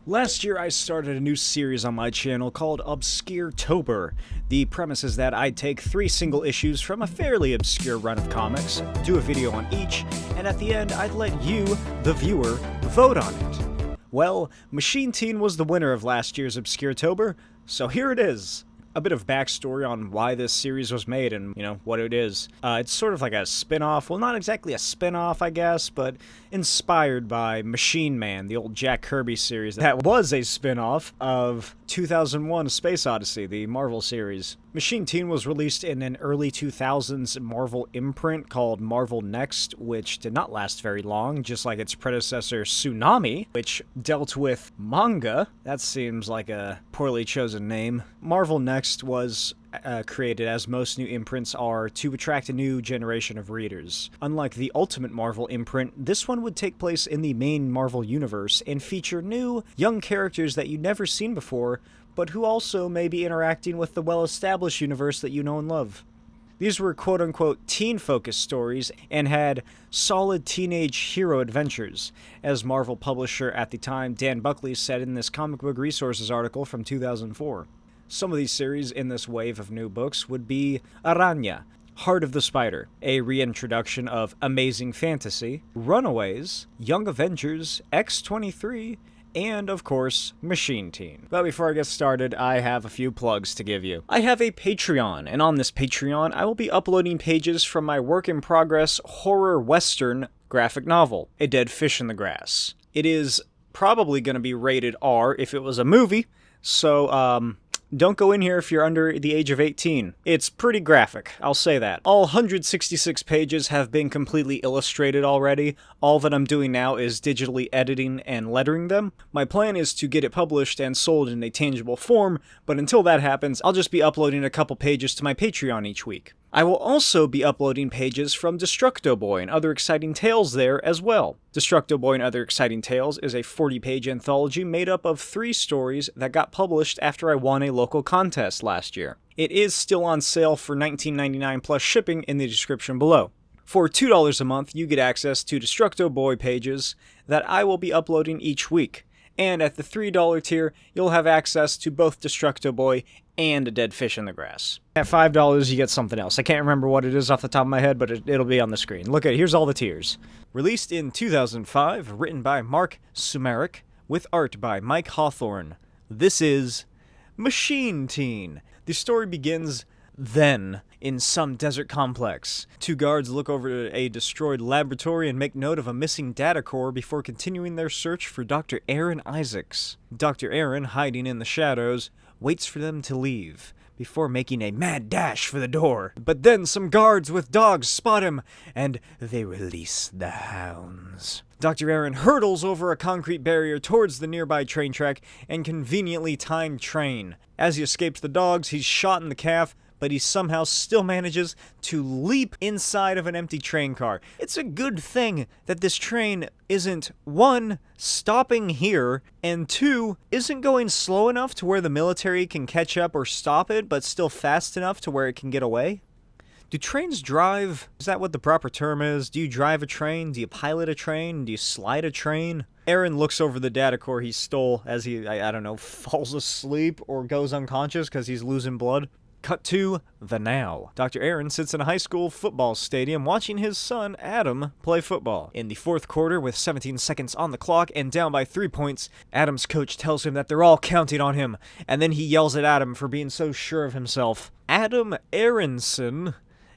Last year I started a new series on my channel called Obscure-tober. The premise is that I'd take 3 single issues from a fairly obscure run of comics, do a video on each, and at the end I'd let you, the viewer, vote on it. Well, Machine Teen was the winner of last year's Obscure-tober, so here it is. A bit of backstory on why this series was made and, what it is. It's sort of like a spin-off, well, not exactly a spin-off, I guess, but inspired by Machine Man, the old Jack Kirby series that was a spin-off of 2001: A Space Odyssey, the Marvel series. Machine Teen was released in an early 2000s Marvel imprint called Marvel Next, which did not last very long, just like its predecessor Tsunami, which dealt with manga. That seems like a poorly chosen name. Marvel Next was created, as most new imprints are, to attract a new generation of readers. Unlike the Ultimate Marvel imprint, this one would take place in the main Marvel universe and feature new, young characters that you'd never seen before, but who also may be interacting with the well-established universe that you know and love. These were quote-unquote teen-focused stories and had solid teenage hero adventures, as Marvel publisher at the time Dan Buckley said in this Comic Book Resources article from 2004. Some of these series in this wave of new books would be Araña, Heart of the Spider, a reintroduction of Amazing Fantasy, Runaways, Young Avengers, X-23, and, of course, Machine Teen. But before I get started, I have a few plugs to give you. I have a Patreon, and on this Patreon, I will be uploading pages from my work-in-progress horror western graphic novel, A Dead Fish in the Grass. It is probably going to be rated R if it was a movie, so, don't go in here if you're under the age of 18. It's pretty graphic, I'll say that. All 166 pages have been completely illustrated already. All that I'm doing now is digitally editing and lettering them. My plan is to get it published and sold in a tangible form, but until that happens, I'll just be uploading a couple pages to my Patreon each week. I will also be uploading pages from Destructo Boy and Other Exciting Tales there as well. Destructo Boy and Other Exciting Tales is a 40-page anthology made up of 3 stories that got published after I won a local contest last year. It is still on sale for $19.99 plus shipping in the description below. For $2 a month, you get access to Destructo Boy pages that I will be uploading each week. And at the $3 tier, you'll have access to both Destructo Boy and A Dead Fish in the Grass. At $5, you get something else. I can't remember what it is off the top of my head, but it'll be on the screen. Look at it. Here's all the tiers. Released in 2005, written by Mark Sumerick, with art by Mike Hawthorne. This is Machine Teen. The story begins then, in some desert complex. 2 guards look over a destroyed laboratory and make note of a missing data core before continuing their search for Dr. Aaron Isaacs. Dr. Aaron, hiding in the shadows, waits for them to leave, before making a mad dash for the door. But then some guards with dogs spot him, and they release the hounds. Dr. Aaron hurtles over a concrete barrier towards the nearby train track and conveniently timed train. As he escapes the dogs, he's shot in the calf, but he somehow still manages to leap inside of an empty train car. It's a good thing that this train isn't, 1, stopping here, and 2, isn't going slow enough to where the military can catch up or stop it, but still fast enough to where it can get away. Do trains drive? Is that what the proper term is? Do you drive a train? Do you pilot a train? Do you slide a train? Aaron looks over the data core he stole as he, I don't know, falls asleep or goes unconscious because he's losing blood. Cut to the now. Dr. Aaron sits in a high school football stadium watching his son, Adam, play football. In the 4th quarter, with 17 seconds on the clock and down by 3 points, Adam's coach tells him that they're all counting on him, and then he yells at Adam for being so sure of himself. Adam Aaronson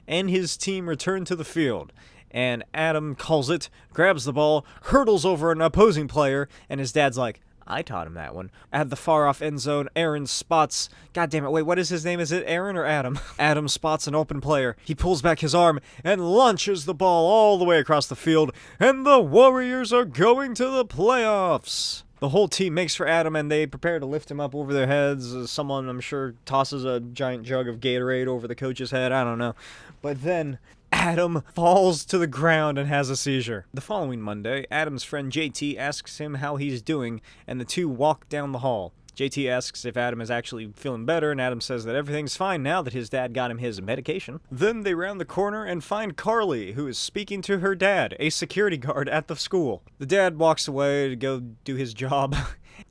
and his team return to the field, and Adam calls it, grabs the ball, hurdles over an opposing player, and his dad's like, I taught him that one. At the far-off end zone, Aaron spots... God damn it, wait, what is his name? Is it Aaron or Adam? Adam spots an open player. He pulls back his arm and launches the ball all the way across the field, and the Warriors are going to the playoffs! The whole team makes for Adam, and they prepare to lift him up over their heads. Someone, I'm sure, tosses a giant jug of Gatorade over the coach's head. I don't know. But then Adam falls to the ground and has a seizure. The following Monday, Adam's friend JT asks him how he's doing, and the two walk down the hall. JT asks if Adam is actually feeling better, and Adam says that everything's fine now that his dad got him his medication. Then they round the corner and find Carly, who is speaking to her dad, a security guard at the school. The dad walks away to go do his job,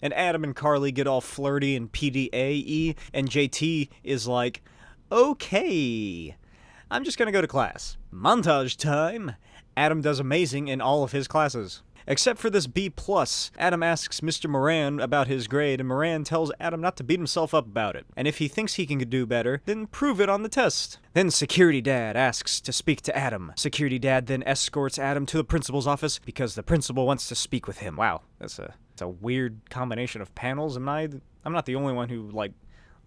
and Adam and Carly get all flirty and PDA-y, and JT is like, okay, I'm just gonna go to class. Montage time! Adam does amazing in all of his classes. Except for this B+. Adam asks Mr. Moran about his grade, and Moran tells Adam not to beat himself up about it. And if he thinks he can do better, then prove it on the test. Then Security Dad asks to speak to Adam. Security Dad then escorts Adam to the principal's office because the principal wants to speak with him. Wow, that's a weird combination of panels. I'm not the only one who, like,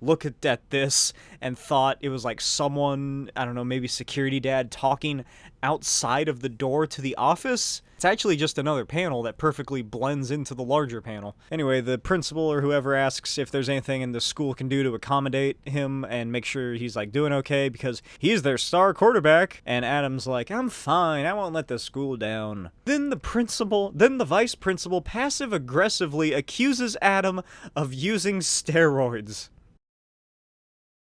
looked at this and thought it was like someone, I don't know, maybe Security Dad talking outside of the door to the office. It's actually just another panel that perfectly blends into the larger panel. Anyway, the principal or whoever asks if there's anything in the school can do to accommodate him and make sure he's like doing okay because he's their star quarterback. And Adam's like, I'm fine, I won't let the school down. Then the vice principal passive aggressively accuses Adam of using steroids.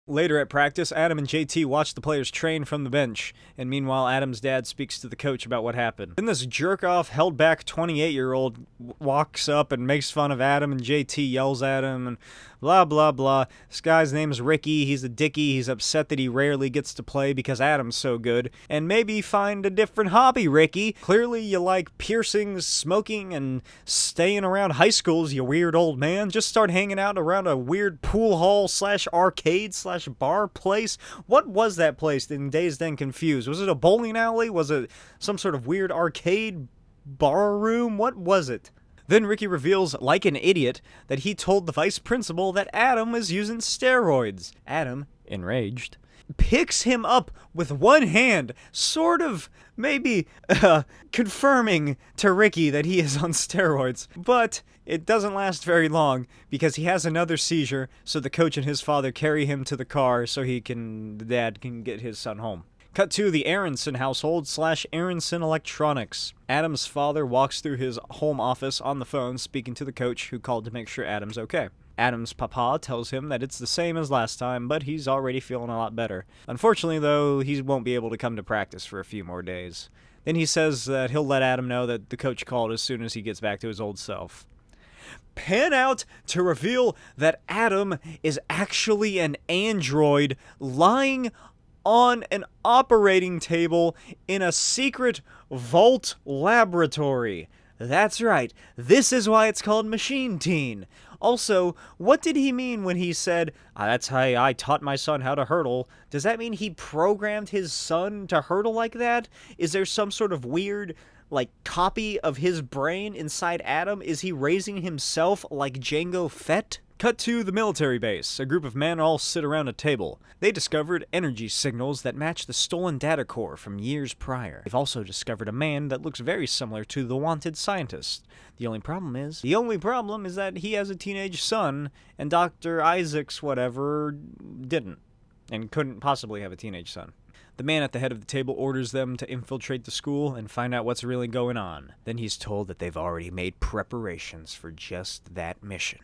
Later at practice, Adam and JT watch the players train from the bench, and meanwhile Adam's dad speaks to the coach about what happened. Then this jerk-off, held-back 28-year-old walks up and makes fun of Adam, and JT yells at him, and blah blah blah. This guy's name's Ricky, he's a dickie, he's upset that he rarely gets to play because Adam's so good. And maybe find a different hobby, Ricky. Clearly you like piercings, smoking, and staying around high schools, you weird old man. Just start hanging out around a weird pool hall / arcade / bar place. What was that place in Dazed and Confused? Was it a bowling alley? Was it some sort of weird arcade bar room? What was it? Then Ricky reveals, like an idiot, that he told the vice principal that Adam was using steroids. Adam, enraged, picks him up with one hand, sort of, maybe, confirming to Ricky that he is on steroids. But it doesn't last very long, because he has another seizure, so the coach and his father carry him to the car so the dad can get his son home. Cut to the Aaronson household / Aaronson Electronics. Adam's father walks through his home office on the phone speaking to the coach who called to make sure Adam's okay. Adam's papa tells him that it's the same as last time, but he's already feeling a lot better. Unfortunately, though, he won't be able to come to practice for a few more days. Then he says that he'll let Adam know that the coach called as soon as he gets back to his old self. Pan out to reveal that Adam is actually an android lying on an operating table in a secret vault laboratory. That's right, this is why it's called Machine Teen. Also, what did he mean when he said, that's how I taught my son how to hurdle? Does that mean he programmed his son to hurdle like that? Is there some sort of weird, like, copy of his brain inside Adam? Is he raising himself like Jango Fett? Cut to the military base. A group of men all sit around a table. They discovered energy signals that match the stolen data core from years prior. They've also discovered a man that looks very similar to the wanted scientist. The only problem is that he has a teenage son, and Dr. Isaacs whatever didn't, and couldn't possibly have a teenage son. The man at the head of the table orders them to infiltrate the school and find out what's really going on. Then he's told that they've already made preparations for just that mission.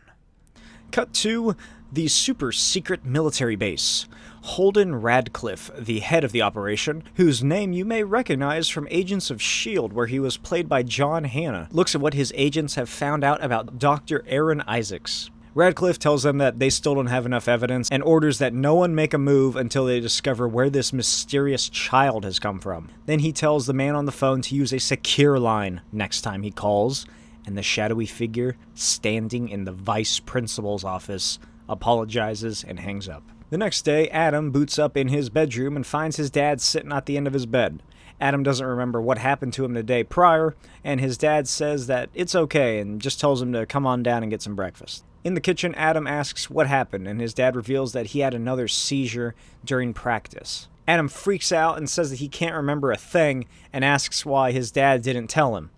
Cut to the super-secret military base. Holden Radcliffe, the head of the operation, whose name you may recognize from Agents of S.H.I.E.L.D., where he was played by John Hannah, looks at what his agents have found out about Dr. Aaron Isaacs. Radcliffe tells them that they still don't have enough evidence and orders that no one make a move until they discover where this mysterious child has come from. Then he tells the man on the phone to use a secure line next time he calls, and the shadowy figure standing in the vice principal's office apologizes and hangs up. The next day, Adam boots up in his bedroom and finds his dad sitting at the end of his bed. Adam doesn't remember what happened to him the day prior, and his dad says that it's okay and just tells him to come on down and get some breakfast. In the kitchen, Adam asks what happened, and his dad reveals that he had another seizure during practice. Adam freaks out and says that he can't remember a thing and asks why his dad didn't tell him.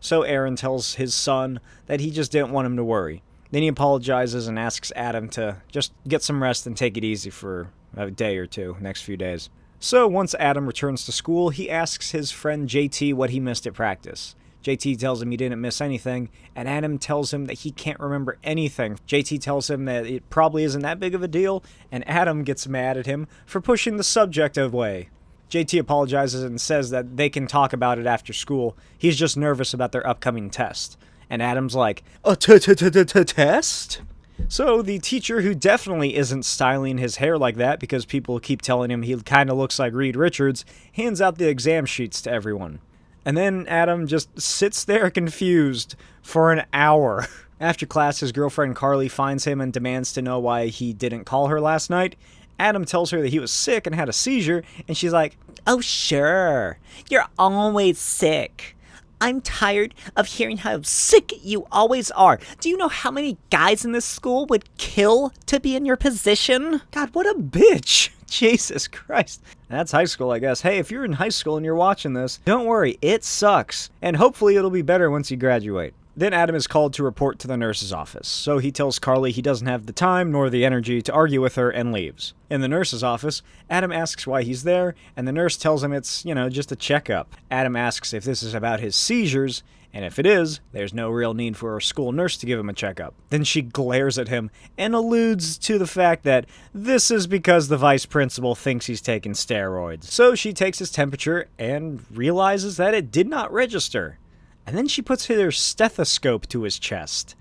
So Aaron tells his son that he just didn't want him to worry. Then he apologizes and asks Adam to just get some rest and take it easy for a day or two, next few days. So once Adam returns to school, he asks his friend JT what he missed at practice. JT tells him he didn't miss anything, and Adam tells him that he can't remember anything. JT tells him that it probably isn't that big of a deal, and Adam gets mad at him for pushing the subject away. JT apologizes and says that they can talk about it after school. He's just nervous about their upcoming test. And Adam's like, a test? So the teacher, who definitely isn't styling his hair like that because people keep telling him he kind of looks like Reed Richards, hands out the exam sheets to everyone. And then Adam just sits there confused for an hour. After class, his girlfriend Carly finds him and demands to know why he didn't call her last night. Adam tells her that he was sick and had a seizure, and she's like, "Oh sure, you're always sick. I'm tired of hearing how sick you always are. Do you know how many guys in this school would kill to be in your position?" God, what a bitch. Jesus Christ. That's high school, I guess. Hey, if you're in high school and you're watching this, don't worry, it sucks. And hopefully it'll be better once you graduate. Then Adam is called to report to the nurse's office, so he tells Carly he doesn't have the time nor the energy to argue with her and leaves. In the nurse's office, Adam asks why he's there, and the nurse tells him it's, just a checkup. Adam asks if this is about his seizures, and if it is, there's no real need for a school nurse to give him a checkup. Then she glares at him and alludes to the fact that this is because the vice principal thinks he's taking steroids. So she takes his temperature and realizes that it did not register. And then she puts her stethoscope to his chest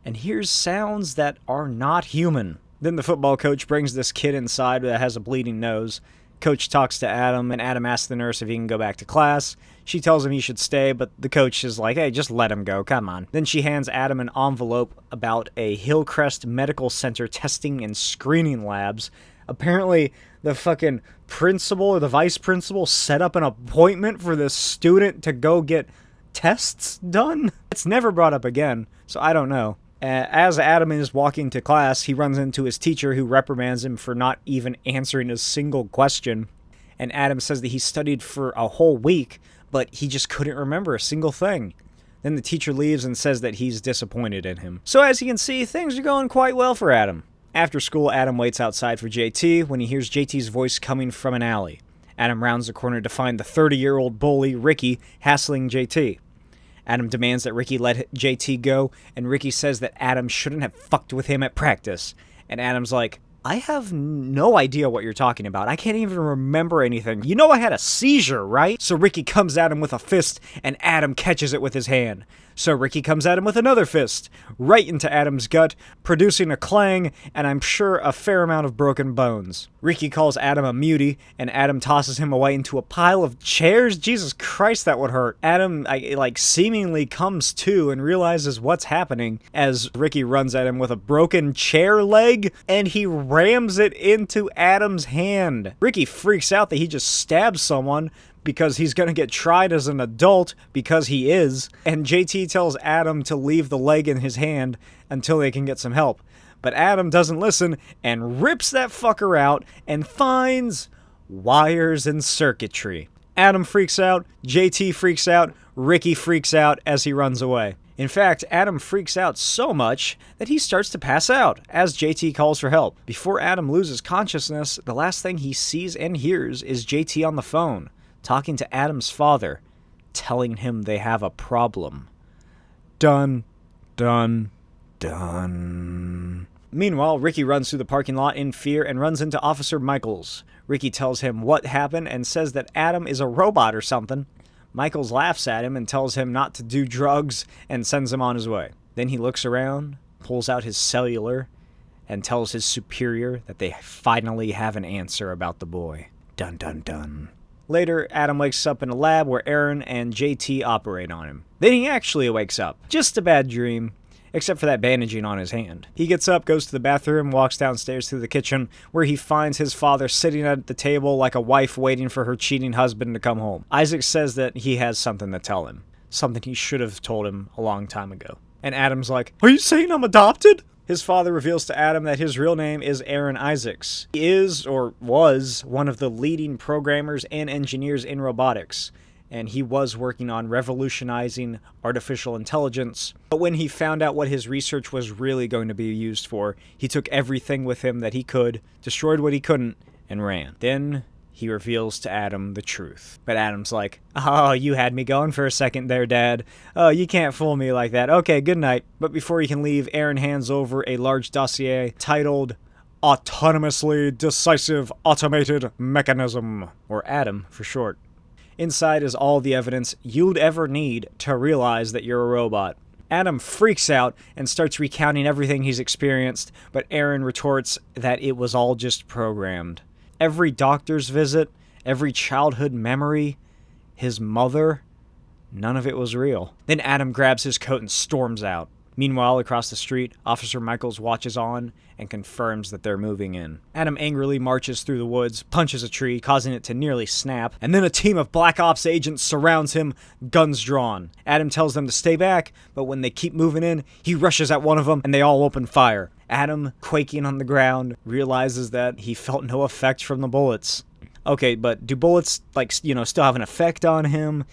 and hears sounds that are not human. Then the football coach brings this kid inside that has a bleeding nose. Coach talks to Adam, and Adam asks the nurse if he can go back to class. She tells him he should stay, but the coach is like, "Hey, just let him go, come on." Then she hands Adam an envelope about a Hillcrest Medical Center testing and screening labs. Apparently, the fucking principal or the vice principal set up an appointment for this student to go get tests done? It's never brought up again, so I don't know. As Adam is walking to class, he runs into his teacher, who reprimands him for not even answering a single question. And Adam says that he studied for a whole week, but he just couldn't remember a single thing. Then the teacher leaves and says that he's disappointed in him. So as you can see, things are going quite well for Adam. After school, Adam waits outside for JT when he hears JT's voice coming from an alley. Adam rounds the corner to find the 30-year-old bully, Ricky, hassling JT. Adam demands that Ricky let JT go, and Ricky says that Adam shouldn't have fucked with him at practice. And Adam's like, "I have no idea what you're talking about. I can't even remember anything. You know I had a seizure, right?" So Ricky comes at him with a fist, and Adam catches it with his hand. So Ricky comes at him with another fist, right into Adam's gut, producing a clang, and I'm sure a fair amount of broken bones. Ricky calls Adam a mutie, and Adam tosses him away into a pile of chairs. Jesus Christ, that would hurt. Adam, seemingly comes to and realizes what's happening as Ricky runs at him with a broken chair leg, and he rams it into Adam's hand. Ricky freaks out that he just stabbed someone, because he's going to get tried as an adult, because he is, and JT tells Adam to leave the leg in his hand until they can get some help. But Adam doesn't listen and rips that fucker out and finds wires and circuitry. Adam freaks out, JT freaks out, Ricky freaks out as he runs away. In fact, Adam freaks out so much that he starts to pass out as JT calls for help. Before Adam loses consciousness, the last thing he sees and hears is JT on the phone, talking to Adam's father, telling him they have a problem. Dun, dun, dun. Meanwhile, Ricky runs through the parking lot in fear and runs into Officer Michaels. Ricky tells him what happened and says that Adam is a robot or something. Michaels laughs at him and tells him not to do drugs and sends him on his way. Then he looks around, pulls out his cellular, and tells his superior that they finally have an answer about the boy. Dun, dun, dun. Later, Adam wakes up in a lab where Aaron and JT operate on him. Then he actually wakes up. Just a bad dream, except for that bandaging on his hand. He gets up, goes to the bathroom, walks downstairs to the kitchen, where he finds his father sitting at the table like a wife waiting for her cheating husband to come home. Isaac says that he has something to tell him. Something he should have told him a long time ago. And Adam's like, "Are you saying I'm adopted?" His father reveals to Adam that his real name is Aaron Isaacs. He is, or was, one of the leading programmers and engineers in robotics, and he was working on revolutionizing artificial intelligence. But when he found out what his research was really going to be used for, he took everything with him that he could, destroyed what he couldn't, and ran. Then he reveals to Adam the truth. But Adam's like, "Oh, you had me going for a second there, Dad. Oh, you can't fool me like that. Okay, good night." But before he can leave, Aaron hands over a large dossier titled Autonomously Decisive Automated Mechanism, or ADAM for short. Inside is all the evidence you'd ever need to realize that you're a robot. Adam freaks out and starts recounting everything he's experienced, but Aaron retorts that it was all just programmed. Every doctor's visit, every childhood memory, his mother, none of it was real. Then Adam grabs his coat and storms out. Meanwhile, across the street, Officer Michaels watches on and confirms that they're moving in. Adam angrily marches through the woods, punches a tree, causing it to nearly snap, and then a team of Black Ops agents surrounds him, guns drawn. Adam tells them to stay back, but when they keep moving in, he rushes at one of them, and they all open fire. Adam, quaking on the ground, realizes that he felt no effect from the bullets. Okay, but do bullets, still have an effect on him?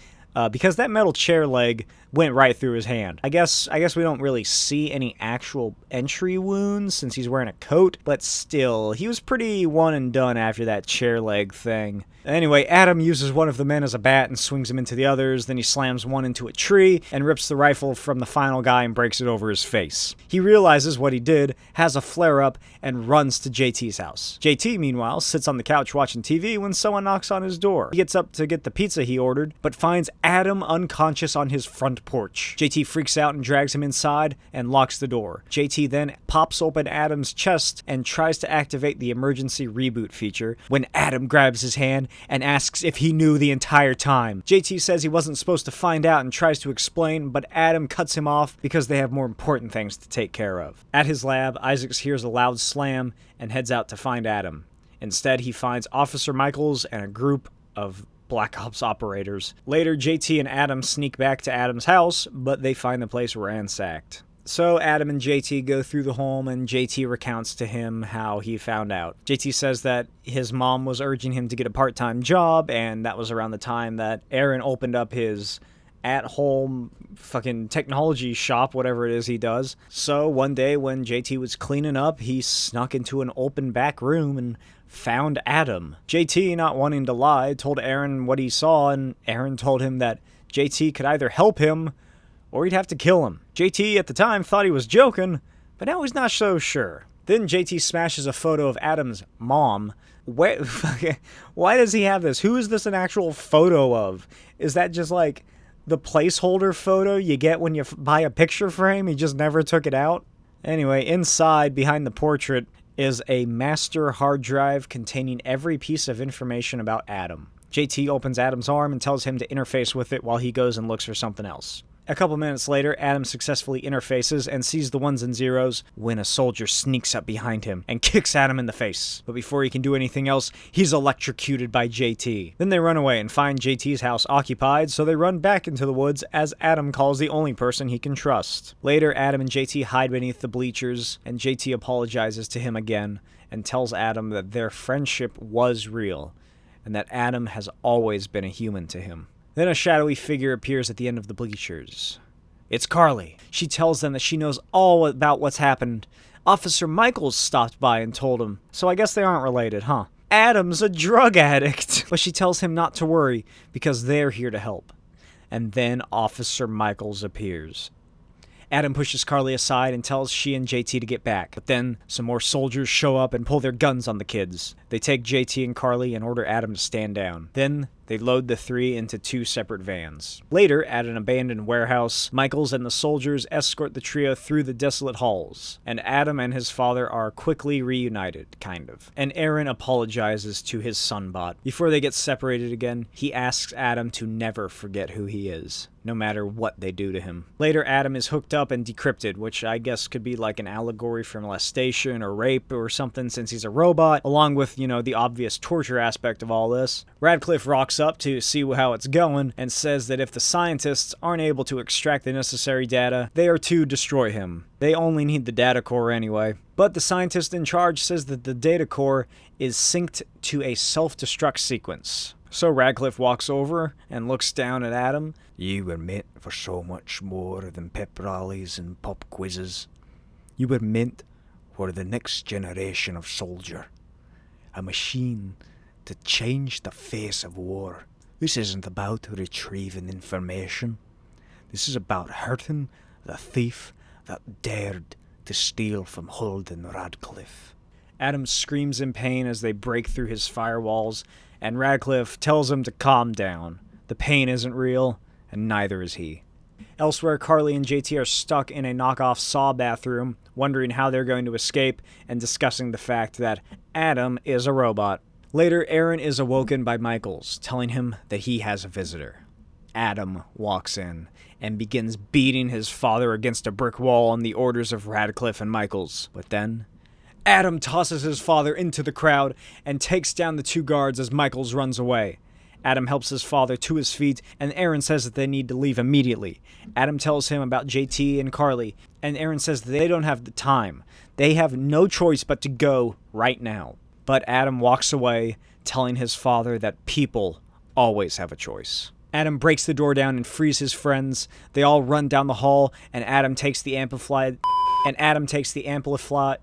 Because that metal chair leg went right through his hand. I guess we don't really see any actual entry wounds since he's wearing a coat, but still, he was pretty one and done after that chair leg thing. Anyway, Adam uses one of the men as a bat and swings him into the others, then he slams one into a tree and rips the rifle from the final guy and breaks it over his face. He realizes what he did, has a flare-up, and runs to JT's house. JT, meanwhile, sits on the couch watching TV when someone knocks on his door. He gets up to get the pizza he ordered, but finds Adam unconscious on his front porch. JT freaks out and drags him inside and locks the door. JT then pops open Adam's chest and tries to activate the emergency reboot feature when Adam grabs his hand and asks if he knew the entire time. JT says he wasn't supposed to find out and tries to explain, but Adam cuts him off because they have more important things to take care of. At his lab, Isaacs hears a loud slam and heads out to find Adam. Instead, he finds Officer Michaels and a group of Black Ops operators. Later, JT and Adam sneak back to Adam's house, but they find the place ransacked. So Adam and JT go through the home, and JT recounts to him how he found out. JT says that his mom was urging him to get a part-time job, and that was around the time that Aaron opened up his at-home fucking technology shop, whatever it is he does. So one day when JT was cleaning up, he snuck into an open back room and found Adam. JT, not wanting to lie, told Aaron what he saw, and Aaron told him that JT could either help him or he'd have to kill him. JT at the time thought he was joking, but now he's not so sure. Then JT smashes a photo of Adam's mom. Why does he have this? Who is this an actual photo of? Is that just like the placeholder photo you get when you buy a picture frame? He just never took it out? Anyway, inside, behind the portrait, is a master hard drive containing every piece of information about Adam. JT opens Adam's arm and tells him to interface with it while he goes and looks for something else. A couple minutes later, Adam successfully interfaces and sees the ones and zeros when a soldier sneaks up behind him and kicks Adam in the face. But before he can do anything else, he's electrocuted by JT. Then they run away and find JT's house occupied, so they run back into the woods as Adam calls the only person he can trust. Later, Adam and JT hide beneath the bleachers, and JT apologizes to him again and tells Adam that their friendship was real, and that Adam has always been a human to him. Then a shadowy figure appears at the end of the bleachers. It's Carly. She tells them that she knows all about what's happened. Officer Michaels stopped by and told him, so I guess they aren't related, huh? Adam's a drug addict. But she tells him not to worry, because they're here to help. And then Officer Michaels appears. Adam pushes Carly aside and tells she and JT to get back. But then some more soldiers show up and pull their guns on the kids. They take JT and Carly and order Adam to stand down. Then they load the three into two separate vans. Later, at an abandoned warehouse, Michaels and the soldiers escort the trio through the desolate halls, and Adam and his father are quickly reunited, kind of. And Aaron apologizes to his sonbot. Before they get separated again, he asks Adam to never forget who he is, no matter what they do to him. Later, Adam is hooked up and decrypted, which I guess could be like an allegory for molestation or rape or something since he's a robot, along with, the obvious torture aspect of all this. Radcliffe rocks up to see how it's going and says that if the scientists aren't able to extract the necessary data, they are to destroy him. They only need the data core anyway. But the scientist in charge says that the data core is synced to a self-destruct sequence. So Radcliffe walks over and looks down at Adam. You were meant for so much more than pep rallies and pop quizzes. You were meant for the next generation of soldier. A machine to change the face of war. This isn't about retrieving information. This is about hurting the thief that dared to steal from Holden Radcliffe. Adam screams in pain as they break through his firewalls, and Radcliffe tells him to calm down. The pain isn't real, and neither is he. Elsewhere, Carly and JT are stuck in a knockoff Saw bathroom, wondering how they're going to escape, and discussing the fact that Adam is a robot. Later, Aaron is awoken by Michaels, telling him that he has a visitor. Adam walks in and begins beating his father against a brick wall on the orders of Radcliffe and Michaels. But then, Adam tosses his father into the crowd and takes down the two guards as Michaels runs away. Adam helps his father to his feet, and Aaron says that they need to leave immediately. Adam tells him about JT and Carly, and Aaron says that they don't have the time. They have no choice but to go right now. But Adam walks away, telling his father that people always have a choice. Adam breaks the door down and frees his friends. They all run down the hall, and Adam takes the amplified... God damn it. And Adam takes the amplified.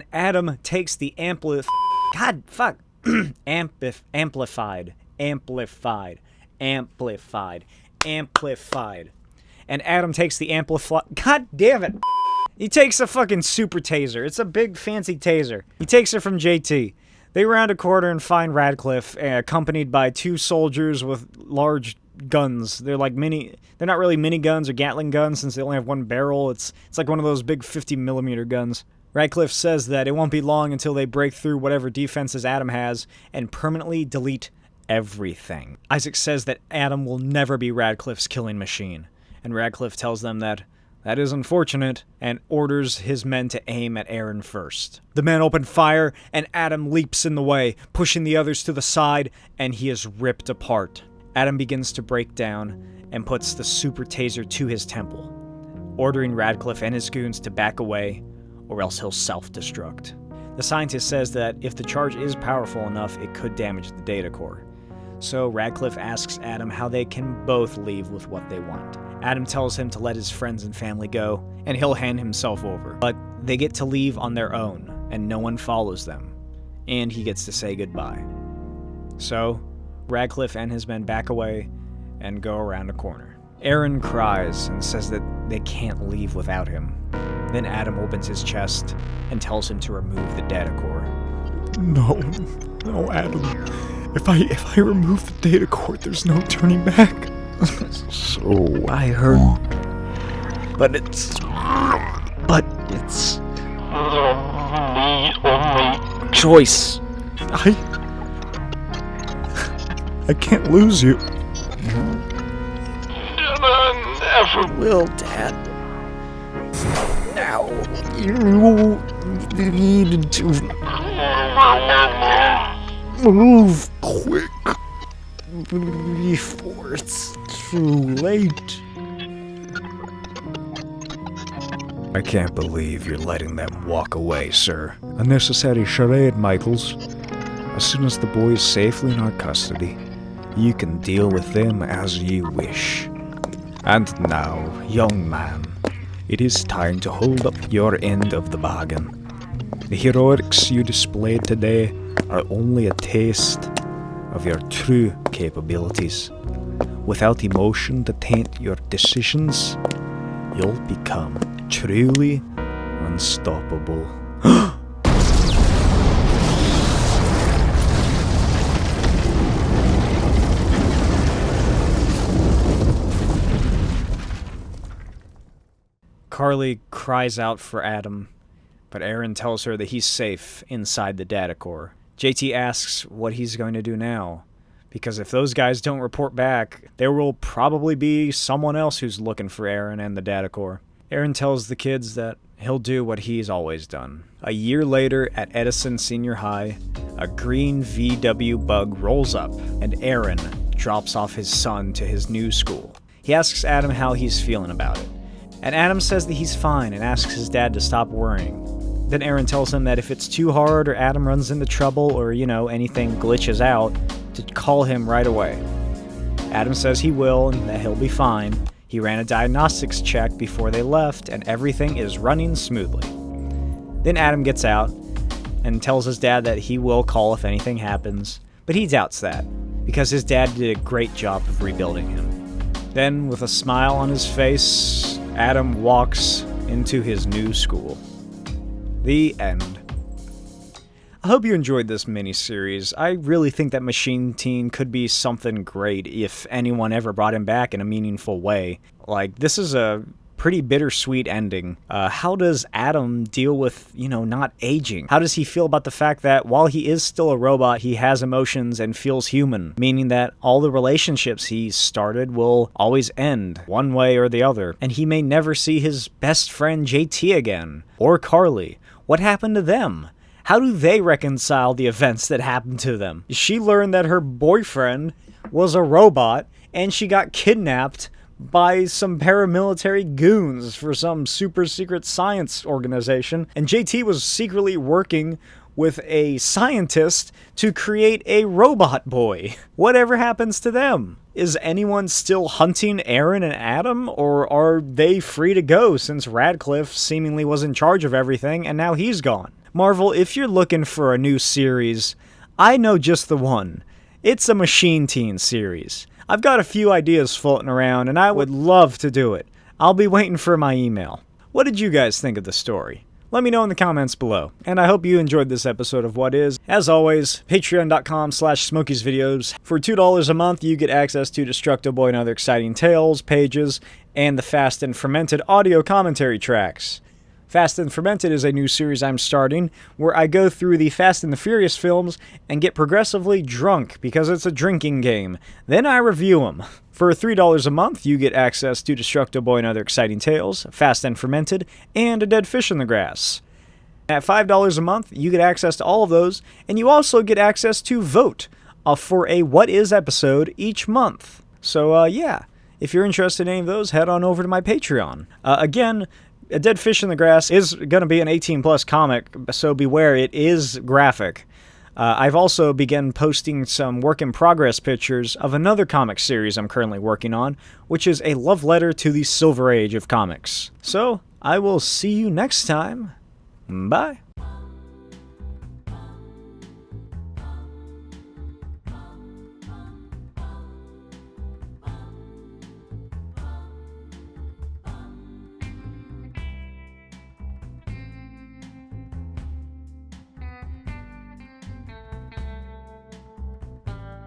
And Adam takes the amplified... God damn it! He takes a fucking super taser. It's a big fancy taser. He takes it from JT. They round a corner and find Radcliffe, accompanied by two soldiers with large guns. They're like they're not really mini guns or Gatling guns since they only have one barrel. It's like one of those big 50mm guns. Radcliffe says that it won't be long until they break through whatever defenses Adam has and permanently delete everything. Isaac says that Adam will never be Radcliffe's killing machine, and Radcliffe tells them that is unfortunate, and orders his men to aim at Aaron first. The men open fire, and Adam leaps in the way, pushing the others to the side, and he is ripped apart. Adam begins to break down and puts the super taser to his temple, ordering Radcliffe and his goons to back away, or else he'll self-destruct. The scientist says that if the charge is powerful enough, it could damage the data core. So Radcliffe asks Adam how they can both leave with what they want. Adam tells him to let his friends and family go, and he'll hand himself over. But they get to leave on their own, and no one follows them. And he gets to say goodbye. So, Radcliffe and his men back away and go around a corner. Aaron cries and says that they can't leave without him. Then Adam opens his chest and tells him to remove the data core. No, Adam. If I remove the data core, there's no turning back. So I heard, but it's choice. I can't lose you. I never will, Dad. Now you need to move quick before it's too late. I can't believe you're letting them walk away, sir. A necessary charade, Michaels. As soon as the boy is safely in our custody, you can deal with them as you wish. And now, young man, it is time to hold up your end of the bargain. The heroics you displayed today are only a taste of your true capabilities. Without emotion to taint your decisions, you'll become truly unstoppable. Carly cries out for Adam, but Aaron tells her that he's safe inside the data core. JT asks what he's going to do now, because if those guys don't report back, there will probably be someone else who's looking for Aaron and the data core. Aaron tells the kids that he'll do what he's always done. A year later at Edison Senior High, a green VW bug rolls up, and Aaron drops off his son to his new school. He asks Adam how he's feeling about it, and Adam says that he's fine and asks his dad to stop worrying. Then Aaron tells him that if it's too hard or Adam runs into trouble or, anything glitches out, to call him right away. Adam says he will and that he'll be fine. He ran a diagnostics check before they left and everything is running smoothly. Then Adam gets out and tells his dad that he will call if anything happens, but he doubts that, because his dad did a great job of rebuilding him. Then, with a smile on his face, Adam walks into his new school. The end. I hope you enjoyed this mini-series. I really think that Machine Teen could be something great if anyone ever brought him back in a meaningful way. Like, this is a pretty bittersweet ending. How does Adam deal with, not aging? How does he feel about the fact that while he is still a robot, he has emotions and feels human? Meaning that all the relationships he started will always end, one way or the other. And he may never see his best friend JT again. Or Carly. What happened to them? How do they reconcile the events that happened to them? She learned that her boyfriend was a robot, and she got kidnapped by some paramilitary goons for some super secret science organization, and JT was secretly working with a scientist to create a robot boy. Whatever happens to them? Is anyone still hunting Aaron and Adam, or are they free to go since Radcliffe seemingly was in charge of everything and now he's gone? Marvel, if you're looking for a new series, I know just the one. It's a Machine Teen series. I've got a few ideas floating around, and I would love to do it. I'll be waiting for my email. What did you guys think of the story? Let me know in the comments below. And I hope you enjoyed this episode of What Is. As always, patreon.com/smokey'svideos. For $2 a month, you get access to Destructo Boy and other exciting tales, pages, and the Fast and Fermented audio commentary tracks. Fast and Fermented is a new series I'm starting, where I go through the Fast and the Furious films and get progressively drunk because it's a drinking game. Then I review them. For $3 a month, you get access to Destructo Boy and other exciting tales, Fast and Fermented, and A Dead Fish in the Grass. At $5 a month, you get access to all of those, and you also get access to vote for a What Is episode each month. So, yeah, if you're interested in any of those, head on over to my Patreon. Again, A Dead Fish in the Grass is going to be an 18-plus comic, so beware, it is graphic. I've also begun posting some work-in-progress pictures of another comic series I'm currently working on, which is a love letter to the Silver Age of comics. So, I will see you next time. Bye.